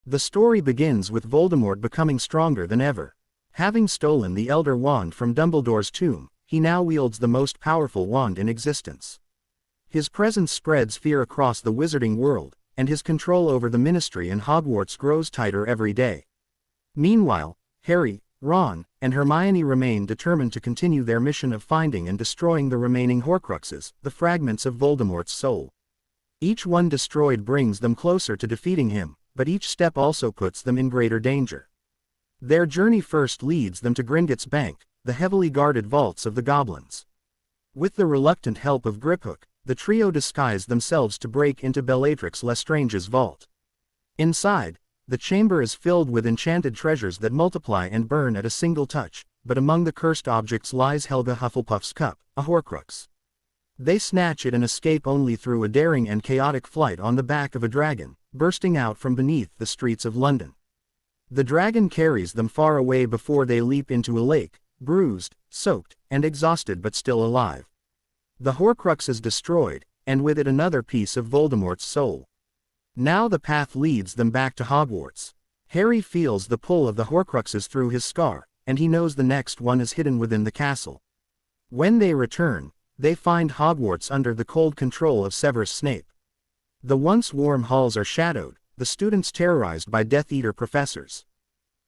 The story begins with Voldemort becoming stronger than ever. Having stolen the Elder Wand from Dumbledore's tomb, he now wields the most powerful wand in existence. His presence spreads fear across the wizarding world, and his control over the Ministry and Hogwarts grows tighter every day. Meanwhile, Harry, Ron, and Hermione remain determined to continue their mission of finding and destroying the remaining Horcruxes, the fragments of Voldemort's soul. Each one destroyed brings them closer to defeating him, but each step also puts them in greater danger. Their journey first leads them to Gringotts Bank, the heavily guarded vaults of the goblins. With the reluctant help of Griphook, the trio disguise themselves to break into Bellatrix Lestrange's vault. Inside, the chamber is filled with enchanted treasures that multiply and burn at a single touch, but among the cursed objects lies Helga Hufflepuff's cup, a Horcrux. They snatch it and escape only through a daring and chaotic flight on the back of a dragon, bursting out from beneath the streets of London. The dragon carries them far away before they leap into a lake, bruised, soaked, and exhausted but still alive. The Horcrux is destroyed, and with it another piece of Voldemort's soul. Now the path leads them back to Hogwarts. Harry feels the pull of the Horcruxes through his scar, and he knows the next one is hidden within the castle. When they return, they find Hogwarts under the cold control of Severus Snape. The once warm halls are shadowed, the students terrorized by Death Eater professors.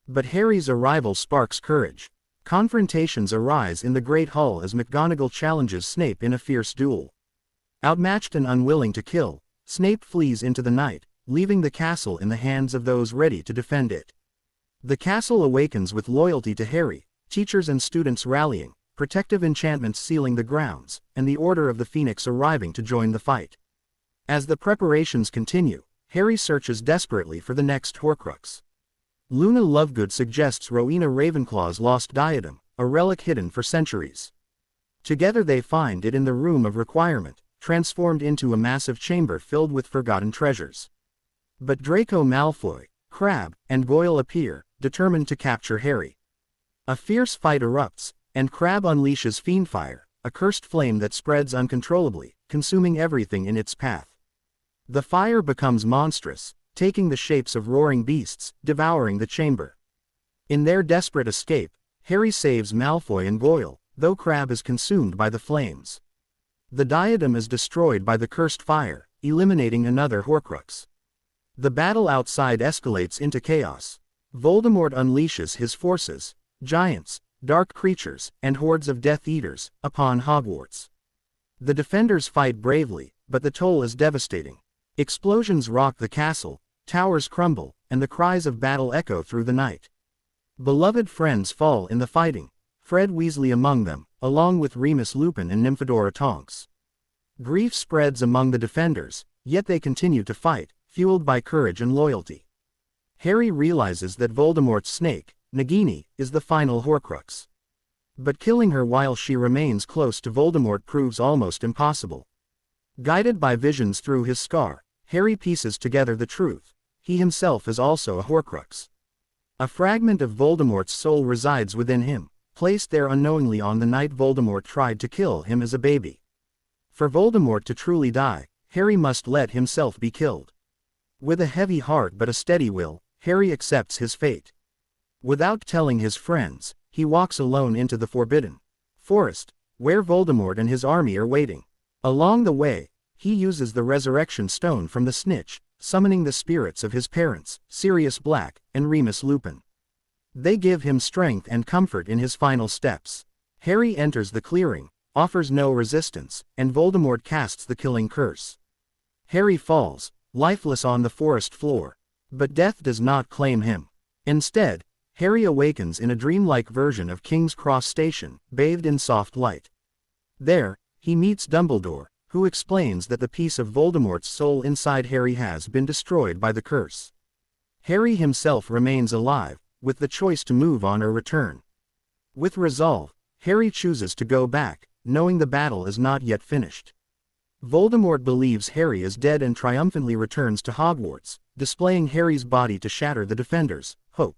But Harry's arrival sparks courage. Confrontations arise in the Great Hall as McGonagall challenges Snape in a fierce duel. Outmatched and unwilling to kill, Snape flees into the night, leaving the castle in the hands of those ready to defend it. The castle awakens with loyalty to Harry, teachers and students rallying, protective enchantments sealing the grounds, and the Order of the Phoenix arriving to join the fight. As the preparations continue, Harry searches desperately for the next Horcrux. Luna Lovegood suggests Rowena Ravenclaw's lost diadem, a relic hidden for centuries. Together they find it in the Room of Requirement, transformed into a massive chamber filled with forgotten treasures. But Draco Malfoy, Crabbe, and Goyle appear, determined to capture Harry. A fierce fight erupts, and Crabbe unleashes Fiendfire, a cursed flame that spreads uncontrollably, consuming everything in its path. The fire becomes monstrous, taking the shapes of roaring beasts, devouring the chamber. In their desperate escape, Harry saves Malfoy and Goyle, though Crabbe is consumed by the flames. The diadem is destroyed by the cursed fire, eliminating another Horcrux. The battle outside escalates into chaos. Voldemort unleashes his forces, giants, dark creatures, and hordes of Death Eaters, upon Hogwarts. The defenders fight bravely, but the toll is devastating. Explosions rock the castle, towers crumble, and the cries of battle echo through the night. Beloved friends fall in the fighting, Fred Weasley among them, along with Remus Lupin and Nymphadora Tonks. Grief spreads among the defenders, yet they continue to fight, fueled by courage and loyalty. Harry realizes that Voldemort's snake, Nagini, is the final Horcrux. But killing her while she remains close to Voldemort proves almost impossible. Guided by visions through his scar, Harry pieces together the truth. He himself is also a Horcrux. A fragment of Voldemort's soul resides within him, placed there unknowingly on the night Voldemort tried to kill him as a baby. For Voldemort to truly die, Harry must let himself be killed. With a heavy heart but a steady will, Harry accepts his fate. Without telling his friends, he walks alone into the Forbidden Forest, where Voldemort and his army are waiting. Along the way, he uses the Resurrection Stone from the Snitch, summoning the spirits of his parents, Sirius Black, and Remus Lupin. They give him strength and comfort in his final steps. Harry enters the clearing, offers no resistance, and Voldemort casts the killing curse. Harry falls, lifeless on the forest floor. But death does not claim him. Instead, Harry awakens in a dreamlike version of King's Cross Station, bathed in soft light. There, he meets Dumbledore, who explains that the piece of Voldemort's soul inside Harry has been destroyed by the curse. Harry himself remains alive, with the choice to move on or return. With resolve, Harry chooses to go back, knowing the battle is not yet finished. Voldemort believes Harry is dead and triumphantly returns to Hogwarts, displaying Harry's body to shatter the defenders' hope.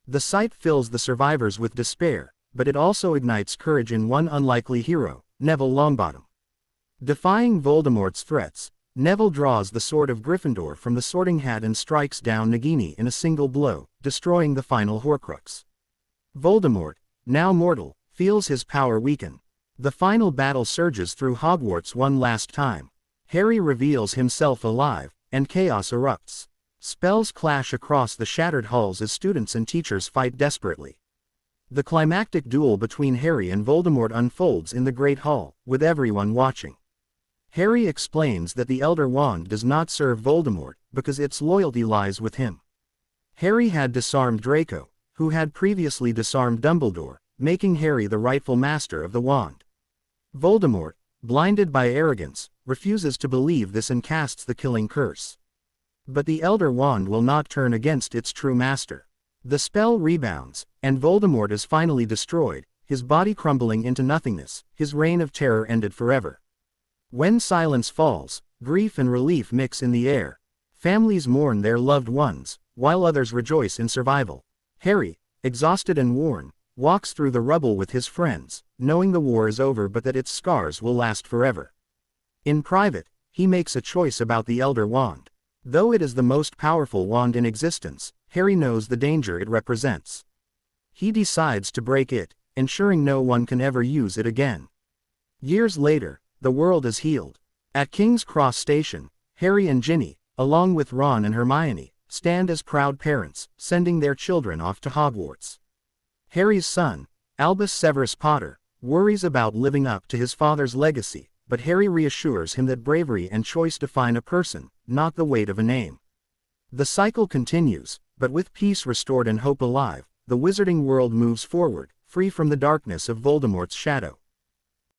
The sight fills the survivors with despair, but it also ignites courage in one unlikely hero, Neville Longbottom. Defying Voldemort's threats, Neville draws the sword of Gryffindor from the sorting hat and strikes down Nagini in a single blow, destroying the final Horcrux. Voldemort, now mortal, feels his power weaken. The final battle surges through Hogwarts one last time. Harry reveals himself alive, and chaos erupts. Spells clash across the shattered halls as students and teachers fight desperately. The climactic duel between Harry and Voldemort unfolds in the Great Hall, with everyone watching. Harry explains that the Elder Wand does not serve Voldemort, because its loyalty lies with him. Harry had disarmed Draco, who had previously disarmed Dumbledore, making Harry the rightful master of the wand. Voldemort, blinded by arrogance, refuses to believe this and casts the killing curse. But the Elder Wand will not turn against its true master. The spell rebounds, and Voldemort is finally destroyed, his body crumbling into nothingness, his reign of terror ended forever. When silence falls, grief and relief mix in the air. Families mourn their loved ones, while others rejoice in survival. Harry, exhausted and worn, walks through the rubble with his friends, knowing the war is over but that its scars will last forever. In private, he makes a choice about the Elder Wand. Though it is the most powerful wand in existence, Harry knows the danger it represents. He decides to break it, ensuring no one can ever use it again. Years later, the world is healed. At King's Cross Station, Harry and Ginny, along with Ron and Hermione, stand as proud parents, sending their children off to Hogwarts. Harry's son, Albus Severus Potter, worries about living up to his father's legacy, but Harry reassures him that bravery and choice define a person, not the weight of a name. The cycle continues, but with peace restored and hope alive, the wizarding world moves forward, free from the darkness of Voldemort's shadow.